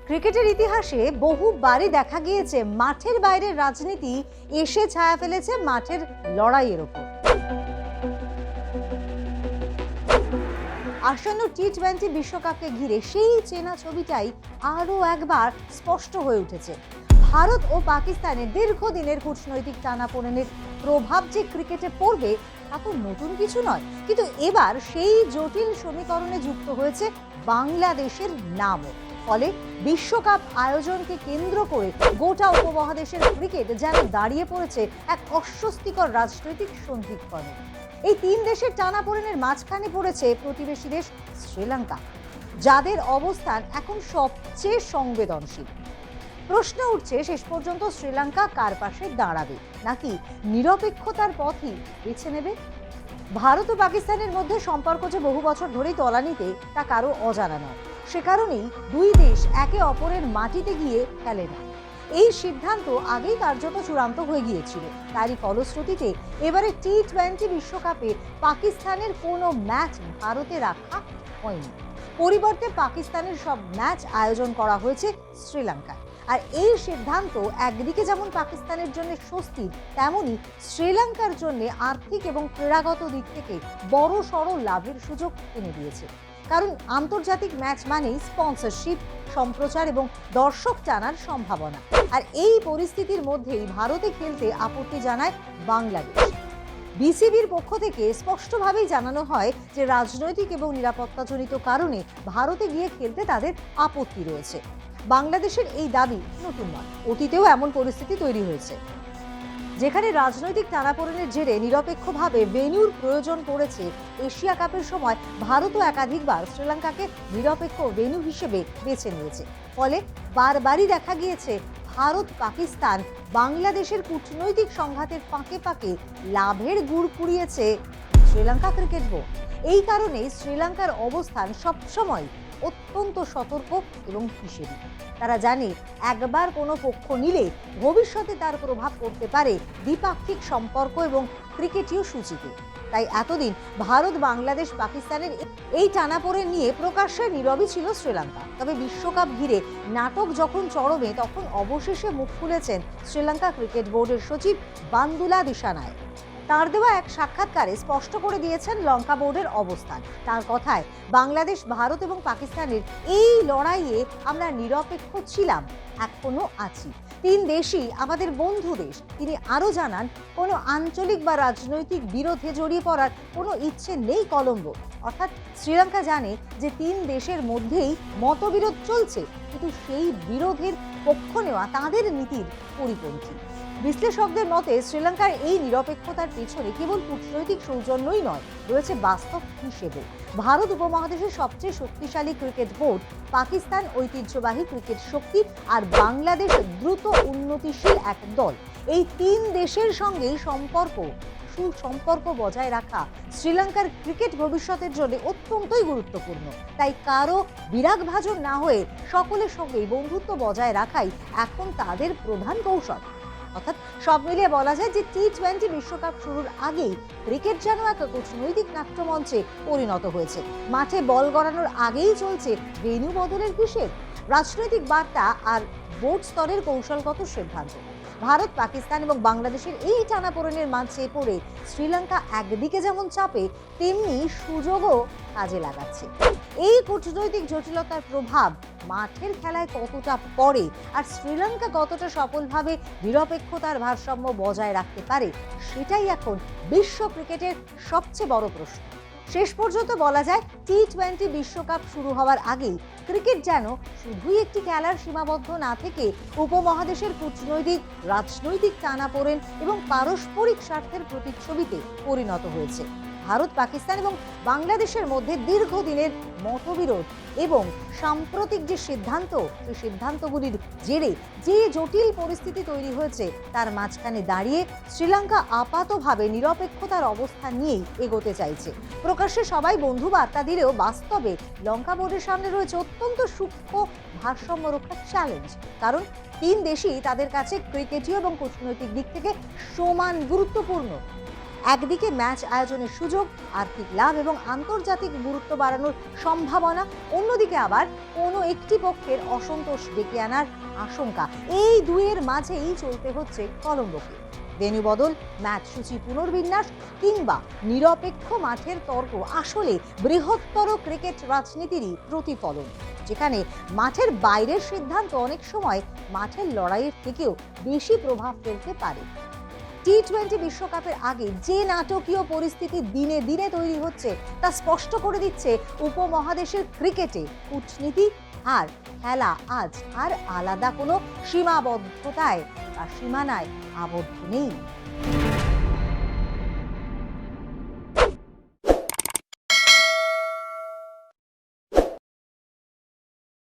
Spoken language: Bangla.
ক্রিকেটের ইতিহাসে বহুবারই দেখা গিয়েছে মাঠের বাইরের রাজনীতি এসে ছায়া ফেলেছে মাঠের লড়াইয়ের ওপর। আসন্ন টি-20 বিশ্বকাপকে ঘিরে সেই চেনা ছবিটাই আরও একবার স্পষ্ট হয়ে উঠেছে। ভারত ও পাকিস্তানের দীর্ঘদিনের কূটনৈতিক টানাপোড়েনের প্রভাব যে ক্রিকেটে পড়বে তা তো নতুন কিছু নয়, কিন্তু এবার সেই জটিল সমীকরণে যুক্ত হয়েছে বাংলাদেশের নামও। ফলে বিশ্বকাপ আয়োজনকে কেন্দ্র করে গোটা উপমহাদেশের ক্রিকেট যেন দাঁড়িয়ে পড়েছে এক অস্বস্তিকর রাজনৈতিক সন্ধিক্ষণে। এই তিন দেশের টানাপোড়েনের মাঝখানে পড়েছে প্রতিবেশী দেশ শ্রীলঙ্কা, যাদের অবস্থান এখন সবচেয়ে সংবেদনশীল। প্রশ্ন উঠছে, শেষ পর্যন্ত শ্রীলঙ্কা কার পাশে দাঁড়াবে, নাকি নিরপেক্ষতার পথই বেছে নেবে? ভারত ও পাকিস্তানের মধ্যে সম্পর্ক যে বহু বছর ধরেই তলানিতে তা কারো অজানা নয়। সে কারণেই দুই দেশ একে অপরের মাটিতে গিয়ে খেলে না। এই সিদ্ধান্ত আগেই কার্যত চূড়ান্ত হয়ে গিয়েছিল। তারই ফলশ্রুতিতে এবারে টি-20 বিশ্বকাপে পাকিস্তানের কোনো ম্যাচ ভারতে রাখা হয়নি। পরিবর্তে পাকিস্তানের সব ম্যাচ আয়োজন করা হয়েছে শ্রীলঙ্কায়। আর এই সিদ্ধান্ত একদিকে যেমন পাকিস্তানের জন্য স্বস্তি, তেমনি শ্রীলঙ্কার জন্য আর্থিক এবং ক্রীড়াগত দিক থেকে বড় সড় লাভের সুযোগ এনে দিয়েছে। কারণ আন্তর্জাতিক ম্যাচ মানেই স্পন্সরশিপ, সম্প্রচার এবং দর্শক টানার সম্ভাবনা। আর এই পরিস্থিতির মধ্যেই ভারতে খেলতে আপত্তি জানায় বাংলাদেশ। বিসিবির পক্ষ থেকে স্পষ্টভাবেই জানানো হয় যে রাজনৈতিক এবং নিরাপত্তাজনিত কারণে ভারতে গিয়ে খেলতে তাদের আপত্তি রয়েছে। বাংলাদেশের এই দাবি নতুন নয়, অতীতেও এমন পরিস্থিতি তৈরি হয়েছে, যেখানে রাজনৈতিক টানাপোড়েনের জেরে নিরপেক্ষভাবে ভেন্যুর প্রয়োজন পড়েছে। এশিয়া কাপের সময় ভারতও একাধিকবার শ্রীলঙ্কাকে নিরপেক্ষ ভেন্যু হিসেবে বেছে নিয়েছে। ফলে বারবারই দেখা গিয়েছে ভারত পাকিস্তান বাংলাদেশের কূটনৈতিক সংঘাতের ফাঁকে ফাঁকে লাভের গুড় কুড়িয়েছে শ্রীলঙ্কা ক্রিকেট বোর্ড। এই কারণে শ্রীলঙ্কার অবস্থান সবসময় অত্যন্ত সতর্ক এবং হিসেবি। তারা জানে একবার কোনো পক্ষ নিলে ভবিষ্যতে তার প্রভাব পড়তে পারে দ্বিপাক্ষিক সম্পর্ক এবং ক্রিকেটীয় সূচিতে। তাই এতদিন ভারত, বাংলাদেশ, পাকিস্তানের এই টানাপোড়েন নিয়ে প্রকাশ্যে নীরবই ছিল শ্রীলঙ্কা। তবে বিশ্বকাপ ঘিরে নাটক যখন চরমে, তখন অবশেষে মুখ খুলেছেন শ্রীলঙ্কা ক্রিকেট বোর্ডের সচিব বান্দুলা দিশানায়। তার দেওয়া এক সাক্ষাৎকারে স্পষ্ট করে দিয়েছেন লঙ্কা বোর্ডের অবস্থান। তার কথায়, বাংলাদেশ, ভারত এবং পাকিস্তানের এই লড়াইয়ে আমরা নিরপেক্ষ ছিলাম, এখনো আছি। তিন দেশই আমাদের বন্ধু দেশ। তিনি আরও জানান, কোনো আঞ্চলিক বা রাজনৈতিক বিরোধে জড়িয়ে পড়ার কোনো ইচ্ছে নেই কলম্বোর। অর্থাৎ শ্রীলঙ্কা জানে যে তিন দেশের মধ্যেই মতবিরোধ চলছে, কিন্তু সেই বিরোধের পক্ষ নেওয়া তাদের নীতির পরিপন্থী। বিশ্লেষকদের মতে শ্রীলঙ্কার এই নিরপেক্ষতার পেছনে কেবল কূটনৈতিক সৌজন্যই নয়, রয়েছে বাস্তব হিসেবে। ভারত উপমহাদেশের সবচেয়ে শক্তিশালী ক্রিকেট বোর্ড, পাকিস্তান ঐতিহ্যবাহী ক্রিকেট শক্তি, আর বাংলাদেশ দ্রুত উন্নতিশীল এক দল। এই তিন দেশের সঙ্গেই সুসম্পর্ক বজায় রাখা শ্রীলঙ্কার ক্রিকেট ভবিষ্যতের জন্য অত্যন্তই গুরুত্বপূর্ণ। তাই কারো বিরাগভাজন না হয়ে সকলের সঙ্গেই বন্ধুত্ব বজায় রাখাই এখন তাদের প্রধান কৌশল। অর্থাৎ সব মিলিয়ে বলা যায় যে টি-20 বিশ্বকাপ শুরুর আগেই ক্রিকেট যেন এক কূটনৈতিক নাট্যমঞ্চে পরিণত হয়েছে। মাঠে বল গড়ানোর আগেই চলছে ভেন্যু বদলের হিসেব, রাজনৈতিক বার্তা আর বোর্ড স্তরের কৌশলগত সিদ্ধান্ত। ভারত, পাকিস্তান এবং বাংলাদেশের এই টানাপোড়েনের মাঝে পড়ে শ্রীলঙ্কা একদিকে যেমন চাপে, তেমনি সুযোগও কাজে লাগাচ্ছে। এই কূটনৈতিক জটিলতার প্রভাব মাঠের খেলায় কতটা পড়ে, আর শ্রীলঙ্কা কতটা সফলভাবে নিরপেক্ষতার ভারসাম্য বজায় রাখতে পারে, সেটাই এখন বিশ্ব ক্রিকেটের সবচেয়ে বড় প্রশ্ন। শেষ পর্যন্ত বলা যায়, টি-20 বিশ্বকাপ শুরু হওয়ার আগেই ক্রিকেট যেন শুধুই একটি খেলার সীমাবদ্ধ না থেকে উপমহাদেশের কূটনৈতিক, রাজনৈতিক টানাপোড়েন এবং পারস্পরিক স্বার্থের প্রতিচ্ছবিতে পরিণত হয়েছে। ভারত, পাকিস্তান এবং বাংলাদেশের মধ্যে দীর্ঘদিনের মতবিরোধ এবং সাম্প্রতিক যে সিদ্ধান্ত, সেই সিদ্ধান্তগুলির জেরে যে জটিল পরিস্থিতি তৈরি হয়েছে, তার মাঝখানে দাঁড়িয়ে শ্রীলঙ্কা আপাতভাবে নিরপেক্ষতার অবস্থান নিয়েই এগোতে চাইছে। প্রকাশ্যে সবাই বন্ধু বার্তা দিলেও বাস্তবে লঙ্কা বোর্ডের সামনে রয়েছে অত্যন্ত সূক্ষ্ম ভারসাম্য রক্ষার চ্যালেঞ্জ। কারণ তিন দেশই তাদের কাছে ক্রিকেটীয় এবং কূটনৈতিক দিক থেকে সমান গুরুত্বপূর্ণ। একদিকে ম্যাচ আয়োজনের সুযোগ, আর্থিক লাভ এবং আন্তর্জাতিক গুরুত্ব বাড়ানোর সম্ভাবনা, অন্যদিকে আবার কোনো একটি পক্ষের অসন্তোষ ডেকে আনার আশঙ্কা। এই দুয়ের মাঝেই চলতে হচ্ছে কলম্বোকে। ভেন্যু বদল, ম্যাচ সূচি পুনর্বিন্যাস কিংবা নিরপেক্ষ মাঠের তর্ক আসলে বৃহত্তর ক্রিকেট রাজনীতিরই প্রতিফলন, যেখানে মাঠের বাইরের সিদ্ধান্ত অনেক সময় মাঠের লড়াইয়ের থেকেও বেশি প্রভাব ফেলতে পারে। টি-20 বিশ্বকাপের আগে যে নাটকীয় পরিস্থিতি দিনে দিনে তৈরি হচ্ছে তা স্পষ্ট করে দিচ্ছে উপমহাদেশের ক্রিকেটে কূটনীতি আর খেলা আজ আর আলাদা কোনো সীমাবদ্ধতায় বা সীমানায় আবদ্ধ নেই।